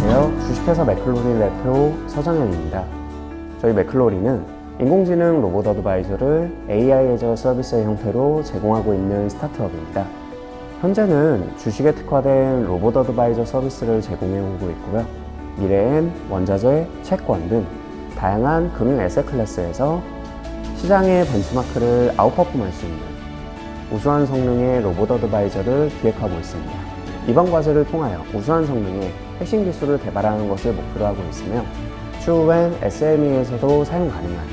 안녕하세요. 주식회사 맥클로리 대표 서정현입니다. 저희 맥클로리는 인공지능 로봇 어드바이저를 AI 애저 서비스의 형태로 제공하고 있는 스타트업입니다. 현재는 주식에 특화된 로봇 어드바이저 서비스를 제공해오고 있고요. 미래엔 원자재, 채권 등 다양한 금융 에셋 클래스에서 시장의 벤치마크를 아웃퍼폼할 수 있는 우수한 성능의 로봇 어드바이저를 기획하고 있습니다. 이번 과제를 통하여 우수한 성능의 핵심 기술을 개발하는 것을 목표로 하고 있으며 추후엔 SME에서도 사용 가능한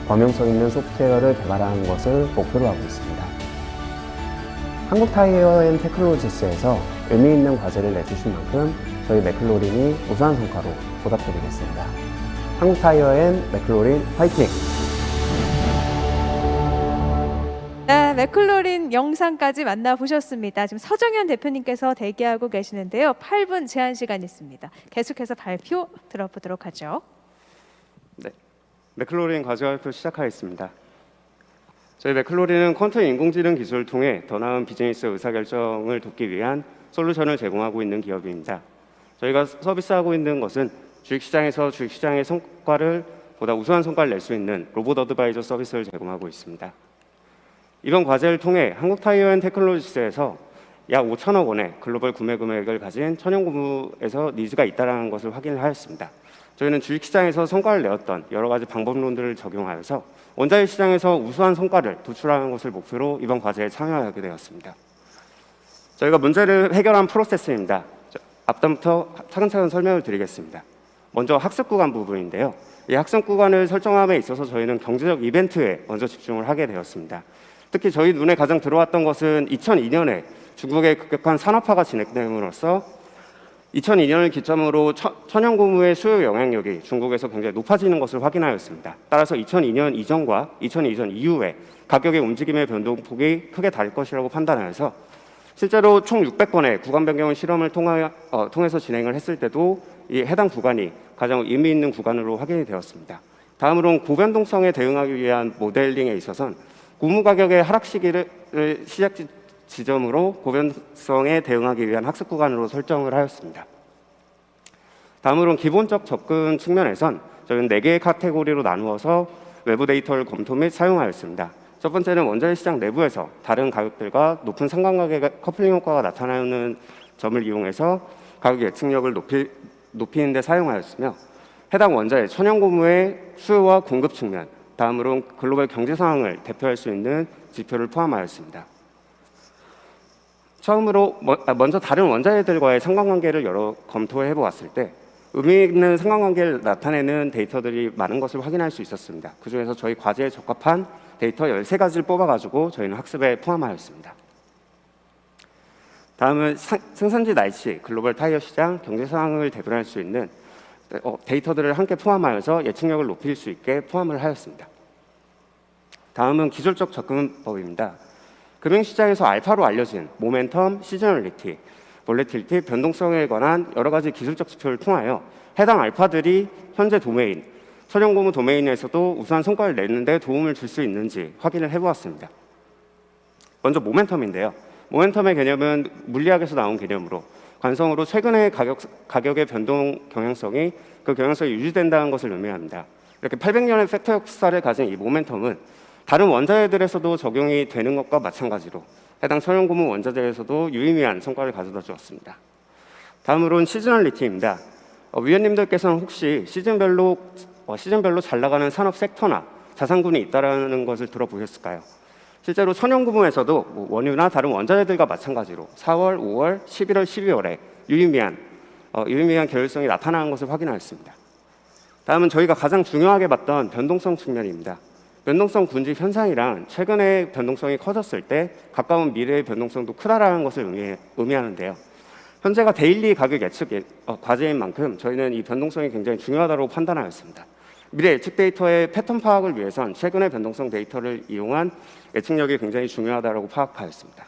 범용성 있는 소프트웨어를 개발하는 것을 목표로 하고 있습니다. 한국타이어앤테크놀로지스에서 의미 있는 과제를 내주신 만큼 저희 맥클로린이 우수한 성과로 보답드리겠습니다. 한국타이어앤 맥클로린 화이팅! 네, 맥클로린 영상까지 만나보셨습니다. 지금 서정현 대표님께서 대기하고 계시는데요. 8분 제한 시간 있습니다. 계속해서 발표 들어보도록 하죠. 네, 맥클로린 과제 발표 시작하겠습니다. 저희 맥클로린은 퀀텀 인공지능 기술을 통해 더 나은 비즈니스 의사결정을 돕기 위한 솔루션을 제공하고 있는 기업입니다. 저희가 서비스하고 있는 것은 주식시장에서 주식시장의 성과를 보다 우수한 성과를 낼 수 있는 로봇 어드바이저 서비스를 제공하고 있습니다. 이번 과제를 통해 한국타이어앤테크놀로지스에서 약 5천억 원의 글로벌 구매 금액을 가진 천연고무에서 니즈가 있다는 것을 확인하였습니다. 저희는 주식시장에서 성과를 내었던 여러 가지 방법론들을 적용하여서 원자재 시장에서 우수한 성과를 도출하는 것을 목표로 이번 과제에 참여하게 되었습니다. 저희가 문제를 해결한 프로세스입니다. 앞단부터 차근차근 설명을 드리겠습니다. 먼저 학습 구간 부분인데요. 이 학습 구간을 설정함에 있어서 저희는 경제적 이벤트에 먼저 집중을 하게 되었습니다. 특히 저희 눈에 가장 들어왔던 것은 2002년에 중국의 급격한 산업화가 진행됨으로써 2002년을 기점으로 천연고무의 수요 영향력이 중국에서 굉장히 높아지는 것을 확인하였습니다. 따라서 2002년 이전과 2002년 이후에 가격의 움직임의 변동폭이 크게 다를 것이라고 판단하여서 실제로 총 600건의 구간 변경 실험을 통해서 진행을 했을 때도 이 해당 구간이 가장 의미 있는 구간으로 확인이 되었습니다. 다음으로는 고변동성에 대응하기 위한 모델링에 있어서는 고무 가격의 하락 시기를 시작 지점으로 고변성에 대응하기 위한 학습 구간으로 설정을 하였습니다. 다음으로는 기본적 접근 측면에선 저희는 4개의 카테고리로 나누어서 외부 데이터를 검토 및 사용하였습니다. 첫 번째는 원자재 시장 내부에서 다른 가격들과 높은 상관관계 커플링 효과가 나타나는 점을 이용해서 가격 예측력을 높이는 데 사용하였으며 해당 원자재 천연고무의 수요와 공급 측면, 다음으로는 글로벌 경제 상황을 대표할 수 있는 지표를 포함하였습니다. 처음으로 먼저 다른 원자재들과의 상관관계를 여러 검토해 보았을 때 의미 있는 상관관계를 나타내는 데이터들이 많은 것을 확인할 수 있었습니다. 그중에서 저희 과제에 적합한 데이터 13가지를 뽑아가지고 저희는 학습에 포함하였습니다. 다음은 생산지 날씨, 글로벌 타이어 시장, 경제 상황을 대변할 수 있는 데이터들을 함께 포함하여서 예측력을 높일 수 있게 포함을 하였습니다. 다음은 기술적 접근법입니다. 금융시장에서 알파로 알려진 모멘텀, 시저널리티, 볼레틸리티, 변동성에 관한 여러 가지 기술적 지표를 통하여 해당 알파들이 현재 도메인, 천연고무 도메인에서도 우수한 성과를 내는 데 도움을 줄 수 있는지 확인을 해보았습니다. 먼저 모멘텀인데요. 모멘텀의 개념은 물리학에서 나온 개념으로 관성으로 최근의 가격의 변동 경향성이 그 경향성이 유지된다는 것을 의미합니다. 이렇게 800년의 팩터 역사를 가진 이 모멘텀은 다른 원자재들에서도 적용이 되는 것과 마찬가지로 해당 천연고무 원자재에서도 유의미한 성과를 가져다 주었습니다. 다음으로는 시즈널리티입니다. 위원님들께서는 혹시 시즌별로 잘 나가는 산업 섹터나 자산군이 있다는 것을 들어보셨을까요? 실제로 천연고무에서도 원유나 다른 원자재들과 마찬가지로 4월, 5월, 11월, 12월에 유의미한 계열성이 나타나는 것을 확인하였습니다. 다음은 저희가 가장 중요하게 봤던 변동성 측면입니다. 변동성 군집 현상이란 최근에 변동성이 커졌을 때 가까운 미래의 변동성도 크다라는 것을 의미하는데요. 현재가 데일리 가격 예측 과제인 만큼 저희는 이 변동성이 굉장히 중요하다고 판단하였습니다. 미래 예측 데이터의 패턴 파악을 위해선 최근의 변동성 데이터를 이용한 예측력이 굉장히 중요하다고 파악하였습니다.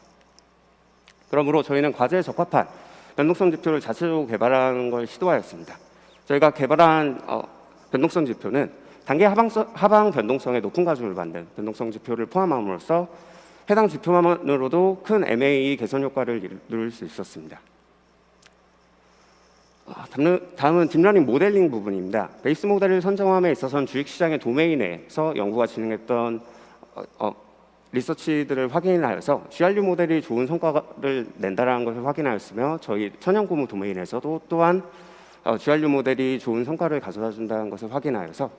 그러므로 저희는 과제에 적합한 변동성 지표를 자체적으로 개발하는 걸 시도하였습니다. 저희가 개발한 변동성 지표는 단계 하방 변동성의 높은 가중을 받는 변동성 지표를 포함함으로써 해당 지표만으로도 큰 MA 개선 효과를 이룰 수 있었습니다. 다음은 딥러닝 모델링 부분입니다. 베이스 모델을 선정함에 있어서는 주식시장의 도메인에서 연구가 진행했던 리서치들을 확인하여서 GRU 모델이 좋은 성과를 낸다는 것을 확인하였으며 저희 천연고무 도메인에서도 또한 GRU 모델이 좋은 성과를 가져다 준다는 것을 확인하여서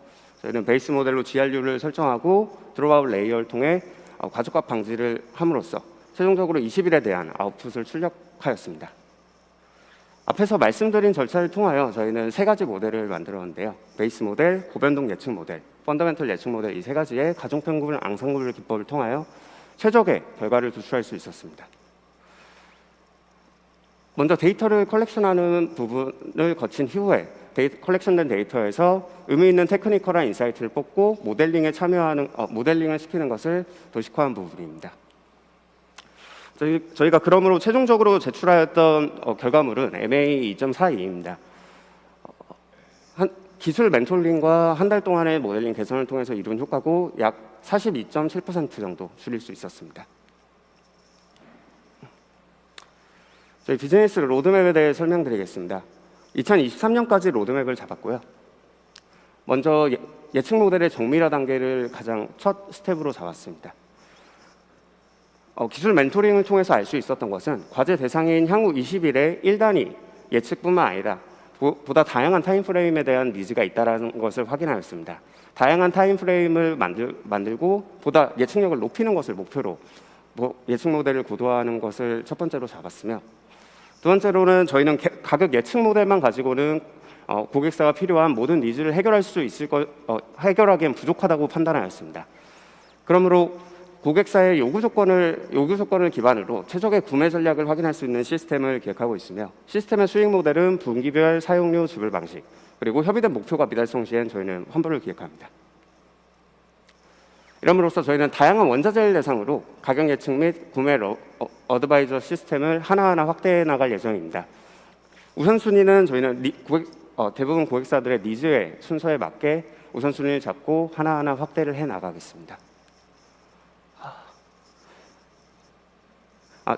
저희는 베이스 모델로 GRU를 설정하고 드롭아웃 레이어를 통해 과적값 방지를 함으로써 최종적으로 20일에 대한 아웃풋을 출력하였습니다. 앞에서 말씀드린 절차를 통하여 저희는 세 가지 모델을 만들었는데요. 베이스 모델, 고변동 예측 모델, 펀더멘털 예측 모델 이 세 가지의 가중평균 앙상블 기법을 통하여 최적의 결과를 도출할 수 있었습니다. 먼저 데이터를 컬렉션하는 부분을 거친 이후에 컬렉션된 데이터에서 의미 있는 테크니컬한 인사이트를 뽑고 모델링을 시키는 것을 도식화한 부분입니다. 저희가 그러므로 최종적으로 제출하였던 결과물은 MA 2.42입니다. 기술 멘토링과 한 달 동안의 모델링 개선을 통해서 이룬 효과고 약 42.7% 정도 줄일 수 있었습니다. 저희 비즈니스 로드맵에 대해 설명드리겠습니다. 2023년까지 로드맵을 잡았고요. 먼저 예측 모델의 정밀화 단계를 가장 첫 스텝으로 잡았습니다. 기술 멘토링을 통해서 알 수 있었던 것은 과제 대상인 향후 20일의 1단위 예측뿐만 아니라 보다 다양한 타임프레임에 대한 니즈가 있다는 것을 확인하였습니다. 다양한 타임프레임을 만들고 보다 예측력을 높이는 것을 목표로 예측 모델을 고도화하는 것을 첫 번째로 잡았으며 두 번째로는 저희는 가격 예측 모델만 가지고는 고객사가 필요한 모든 니즈를 해결하기엔 부족하다고 판단하였습니다. 그러므로 고객사의 요구 조건을 기반으로 최적의 구매 전략을 확인할 수 있는 시스템을 기획하고 있으며 시스템의 수익 모델은 분기별 사용료 지불 방식 그리고 협의된 목표가 미달성 시엔 저희는 환불을 기획합니다. 이럼으로써 저희는 다양한 원자재를 대상으로 가격 예측 및 구매 어드바이저 시스템을 하나하나 확대해 나갈 예정입니다. 우선순위는 저희는 대부분 고객사들의 니즈의 순서에 맞게 우선순위를 잡고 하나하나 확대를 해 나가겠습니다.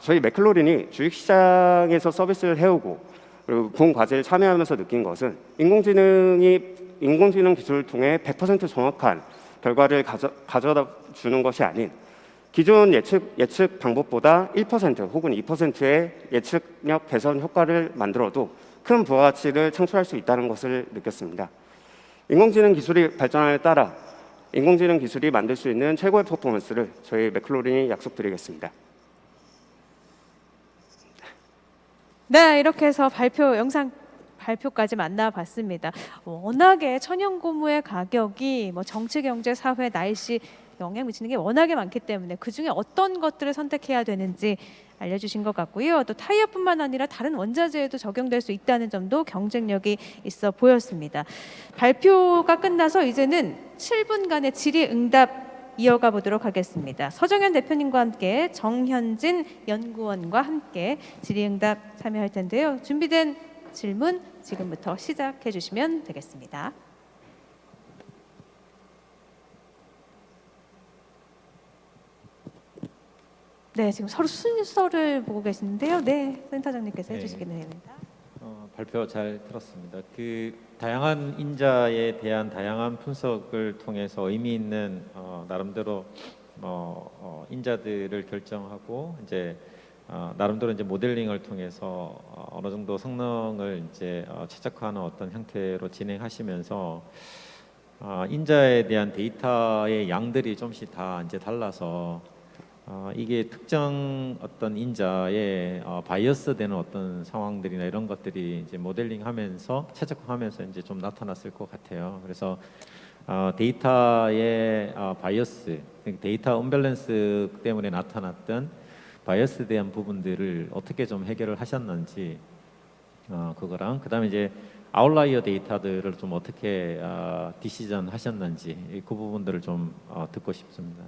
저희 맥클로린이 주식시장에서 서비스를 해오고 그리고 본 과제를 참여하면서 느낀 것은 인공지능 기술을 통해 100% 정확한 결과를 가져다 주는 것이 아닌 기존 예측 방법보다 1% 혹은 2%의 예측력 개선 효과를 만들어도 큰 부가가치를 창출할 수 있다는 것을 느꼈습니다. 인공지능 기술이 발전함에 따라 인공지능 기술이 만들 수 있는 최고의 퍼포먼스를 저희 맥클로린이 약속드리겠습니다. 네, 이렇게 해서 영상 발표까지 만나봤습니다. 워낙에 천연고무의 가격이 정치, 경제, 사회, 날씨 영향 미치는 게 워낙에 많기 때문에 그 중에 어떤 것들을 선택해야 되는지 알려주신 것 같고요. 또 타이어뿐만 아니라 다른 원자재에도 적용될 수 있다는 점도 경쟁력이 있어 보였습니다. 발표가 끝나서 이제는 7분간의 질의응답 이어가 보도록 하겠습니다. 서정현 대표님과 함께 정현진 연구원과 함께 질의응답 참여할 텐데요. 준비된 질문 지금부터 시작해 주시면 되겠습니다. 네, 지금 서로 순서를 보고 계시는데요. 네, 센터장님께서 해주시기는 됩니다. 발표 잘 들었습니다. 그 다양한 인자에 대한 다양한 분석을 통해서 의미 있는 나름대로 인자들을 결정하고 이제 나름대로 이제 모델링을 통해서 어느 정도 성능을 이제 최적화하는 어떤 형태로 진행하시면서 인자에 대한 데이터의 양들이 좀씩 다 이제 달라서 이게 특정 어떤 인자에 바이어스 되는 어떤 상황들이나 이런 것들이 이제 모델링하면서 최적화하면서 이제 좀 나타났을 것 같아요. 그래서 데이터의 바이어스, 데이터 언밸런스 때문에 나타났던 바이어스에 대한 부분들을 어떻게 좀 해결을 하셨는지 그거랑 그다음에 이제 아웃라이어 데이터들을 좀 어떻게 디시전 하셨는지 그 부분들을 좀 듣고 싶습니다.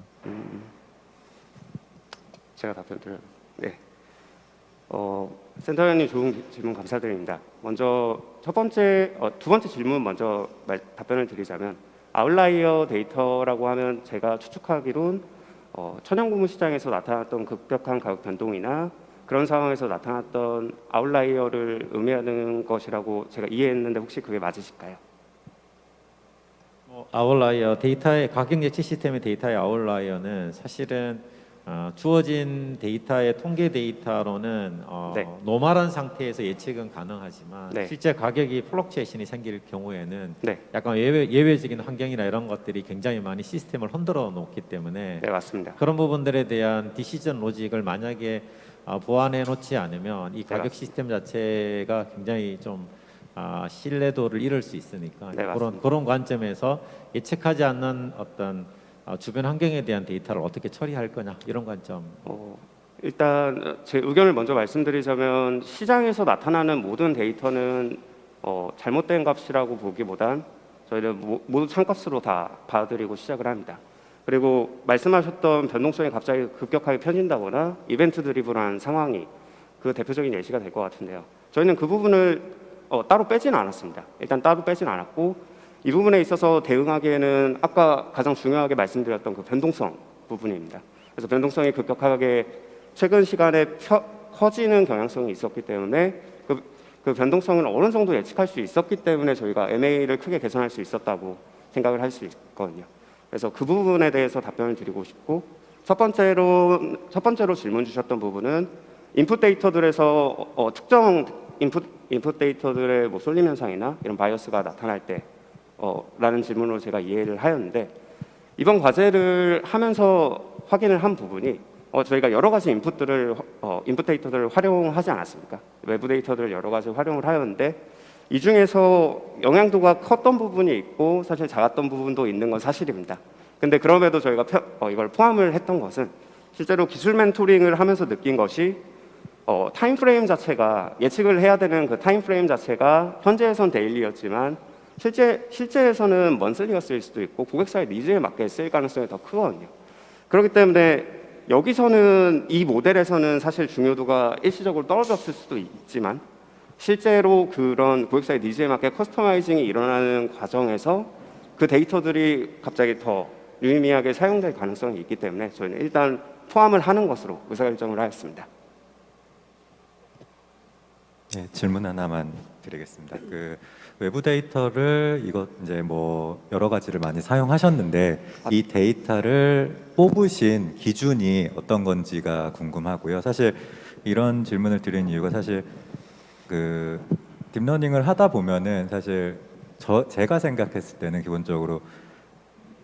제가 답변드려요. 네. 센터장님 좋은 질문 감사드립니다. 먼저 두 번째 질문 먼저 답변을 드리자면 아웃라이어 데이터라고 하면 제가 추측하기론 천연고무 시장에서 나타났던 급격한 가격 변동이나 그런 상황에서 나타났던 아웃라이어를 의미하는 것이라고 제가 이해했는데 혹시 그게 맞으실까요? 아웃라이어 데이터의 가격 예측 시스템의 데이터의 아웃라이어는 사실은 주어진 데이터의 통계 데이터로는 네. 노멀한 상태에서 예측은 가능하지만 네. 실제 가격이 플럭추에이션이 생길 경우에는 네, 약간 예외적인 환경이나 이런 것들이 굉장히 많이 시스템을 흔들어 놓기 때문에 네 맞습니다. 그런 부분들에 대한 디시전 로직을 만약에 보완해 놓지 않으면 이 가격 맞습니다. 시스템 자체가 굉장히 좀 신뢰도를 잃을 수 있으니까 네, 그런 맞습니다. 그런 관점에서 예측하지 않는 어떤 주변 환경에 대한 데이터를 어떻게 처리할 거냐 이런 관점. 일단 제 의견을 먼저 말씀드리자면 시장에서 나타나는 모든 데이터는 잘못된 값이라고 보기보단 저희는 모두 참값으로 다 받아들이고 시작을 합니다. 그리고 말씀하셨던 변동성이 갑자기 급격하게 펴진다거나 이벤트 드리블한 상황이 그 대표적인 예시가 될 것 같은데요. 저희는 그 부분을 따로 빼지는 않았습니다. 일단 따로 빼지는 않았고 이 부분에 있어서 대응하기에는 아까 가장 중요하게 말씀드렸던 그 변동성 부분입니다. 그래서 변동성이 급격하게 최근 시간에 커지는 경향성이 있었기 때문에 그 변동성을 어느 정도 예측할 수 있었기 때문에 저희가 MA를 크게 개선할 수 있었다고 생각을 할 수 있거든요. 그래서 그 부분에 대해서 답변을 드리고 싶고 첫 번째로 질문 주셨던 부분은 인풋 데이터들에서 특정 인풋 데이터들의 뭐 쏠림 현상이나 이런 바이어스가 나타날 때 라는 질문으로 제가 이해를 하였는데 이번 과제를 하면서 확인을 한 부분이 저희가 여러 가지 인풋 데이터들을 활용하지 않았습니까? 외부 데이터들을 여러 가지 활용을 하였는데 이 중에서 영향도가 컸던 부분이 있고 사실 작았던 부분도 있는 건 사실입니다. 근데 그럼에도 저희가 이걸 포함을 했던 것은 실제로 기술 멘토링을 하면서 느낀 것이 타임 프레임 자체가 예측을 해야 되는 그 타임 프레임 자체가 현재에선 데일리였지만 실제에서는 먼슬리가 쓰일 수도 있고 고객사의 니즈에 맞게 쓰일 가능성이 더 크거든요. 그렇기 때문에 여기서는 이 모델에서는 사실 중요도가 일시적으로 떨어졌을 수도 있지만 실제로 그런 고객사의 니즈에 맞게 커스터마이징이 일어나는 과정에서 그 데이터들이 갑자기 더 유의미하게 사용될 가능성이 있기 때문에 저희는 일단 포함을 하는 것으로 의사결정을 하였습니다. 네, 질문 하나만 드리겠습니다. 그 외부 데이터를 이거 이제 뭐 여러 가지를 많이 사용하셨는데 이 데이터를 뽑으신 기준이 어떤 건지가 궁금하고요. 사실 이런 질문을 드린 이유가 사실 그 딥러닝을 하다 보면은 사실 제가 생각했을 때는 기본적으로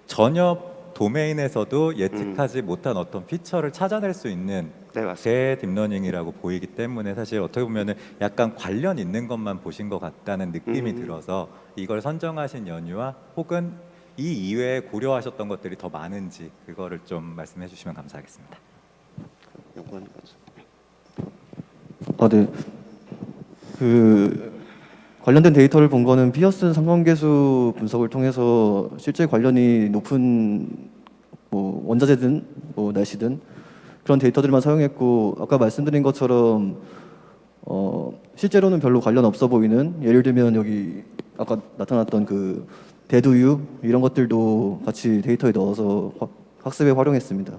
전혀 도메인에서도 예측하지 못한 어떤 피처를 찾아낼 수 있는 네, 맞습니다. 제 딥러닝이라고 보이기 때문에 사실 어떻게 보면은 약간 관련 있는 것만 보신 것 같다는 느낌이 들어서 이걸 선정하신 연유와 혹은 이 이외에 고려하셨던 것들이 더 많은지 그거를 좀 말씀해 주시면 감사하겠습니다. 네. 그 관련된 데이터를 본 거는 피어슨 상관계수 분석을 통해서 실제 관련이 높은 뭐 원자재든 뭐 날씨든 그런 데이터들만 사용했고 아까 말씀드린 것처럼 실제로는 별로 관련 없어 보이는 예를 들면 여기 아까 나타났던 그 대두유 이런 것들도 같이 데이터에 넣어서 학습에 활용했습니다.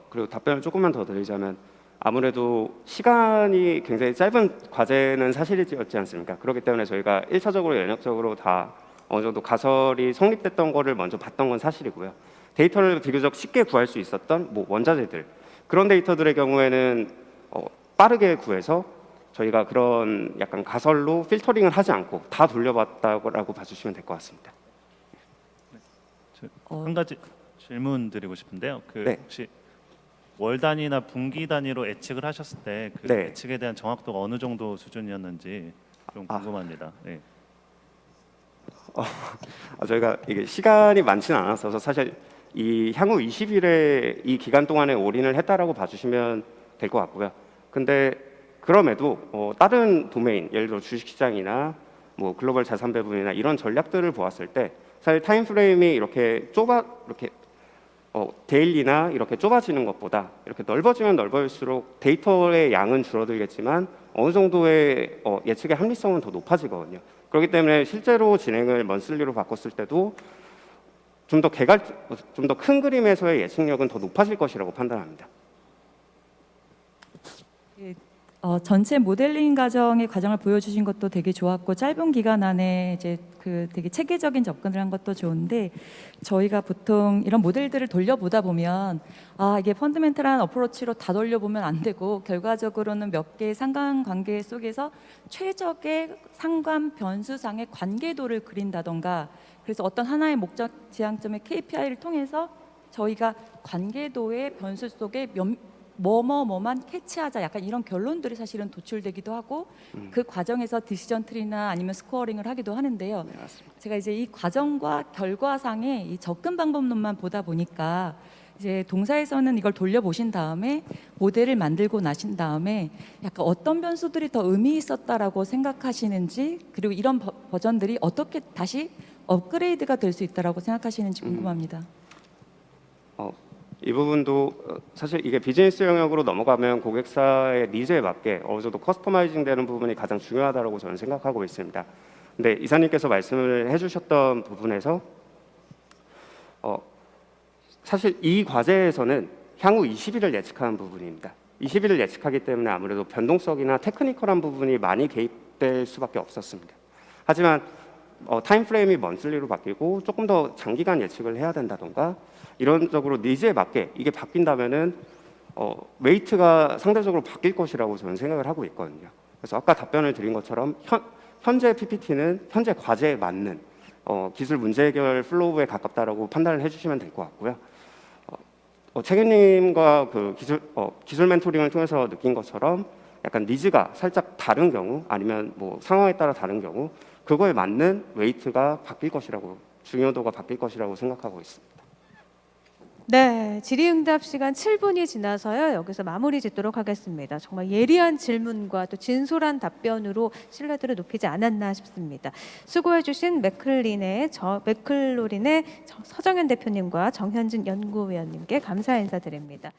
그리고 답변을 조금만 더 드리자면 아무래도 시간이 굉장히 짧은 과제는 사실이었지 않습니까? 그렇기 때문에 저희가 1차적으로 연역적으로 다 어느 정도 가설이 성립됐던 거를 먼저 봤던 건 사실이고요. 데이터를 비교적 쉽게 구할 수 있었던 뭐 원자재들 그런 데이터들의 경우에는 빠르게 저희가 그런 약간 가설로 필터링을 하지 않고 다 돌려봤다고 봐주시면 될 것 같습니다. 한 가지 질문 드리고 싶은데요. 네. 혹시 월 단위나 분기 단위로 예측을 하셨을 때 그 네. 예측에 대한 정확도가 어느 정도 수준이었는지 좀 궁금합니다. 네. 저희가 이게 시간이 많지는 않았어서 사실 이 향후 20일에 이 기간 동안에 올인을 했다라고 봐주시면 될 것 같고요. 근데 그럼에도 다른 도메인, 예를 들어 주식시장이나 뭐 글로벌 자산 배분이나 이런 전략들을 보았을 때 사실 타임 프레임이 이렇게 데일리나 이렇게 좁아지는 것보다 이렇게 넓어지면 넓어질수록 데이터의 양은 줄어들겠지만 어느 정도의 예측의 합리성은 더 높아지거든요. 그렇기 때문에 실제로 진행을 먼슬리로 바꿨을 때도 좀 더 큰 그림에서의 예측력은 더 높아질 것이라고 판단합니다. 전체 모델링 과정을 보여주신 것도 되게 좋았고 짧은 기간 안에 이제 그 되게 체계적인 접근을 한 것도 좋은데 저희가 보통 이런 모델들을 돌려보다 보면 이게 펀더멘탈한 어프로치로 다 돌려보면 안 되고 결과적으로는 몇 개의 상관관계 속에서 최적의 상관 변수상의 관계도를 그린다던가 그래서 어떤 하나의 목적 지향점의 KPI를 통해서 저희가 관계도의 변수 속에 뭐만 캐치하자 약간 이런 결론들이 사실은 도출되기도 하고 그 과정에서 디시전 트리나 아니면 스코어링을 하기도 하는데요. 네, 맞습니다. 제가 이제 이 과정과 결과상의 이 접근 방법론만 보다 보니까 이제 동사에서는 이걸 돌려보신 다음에 모델을 만들고 나신 다음에 약간 어떤 변수들이 더 의미 있었다라고 생각하시는지 그리고 이런 버전들이 어떻게 다시 업그레이드가 될 수 있다라고 생각하시는지 궁금합니다. 이 부분도 사실 이게 비즈니스 영역으로 넘어가면 고객사의 니즈에 맞게 어느 정도 커스터마이징 되는 부분이 가장 중요하다고 저는 생각하고 있습니다. 근데 이사님께서 말씀을 해주셨던 부분에서 사실 이 과제에서는 향후 20일을 예측하는 부분입니다. 20일을 예측하기 때문에 아무래도 변동성이나 테크니컬한 부분이 많이 개입될 수밖에 없었습니다. 하지만 타임 프레임이 먼슬리로 바뀌고 조금 더 장기간 예측을 해야 된다던가 이런적으로 니즈에 맞게 이게 바뀐다면은 웨이트가 상대적으로 바뀔 것이라고 저는 생각을 하고 있거든요. 그래서 아까 답변을 드린 것처럼 현재 PPT는 현재 과제에 맞는 기술 문제 해결 플로우에 가깝다라고 판단을 해주시면 될 것 같고요. 책임님과 그 기술 멘토링을 통해서 느낀 것처럼 약간 니즈가 살짝 다른 경우 아니면 뭐 상황에 따라 다른 경우 그거에 맞는 웨이트가 바뀔 것이라고 중요도가 바뀔 것이라고 생각하고 있습니다. 네, 질의응답 시간 7분이 지나서요. 여기서 마무리 짓도록 하겠습니다. 정말 예리한 질문과 또 진솔한 답변으로 신뢰도를 높이지 않았나 싶습니다. 수고해주신 맥클로린의 서정현 대표님과 정현진 연구위원님께 감사 인사드립니다.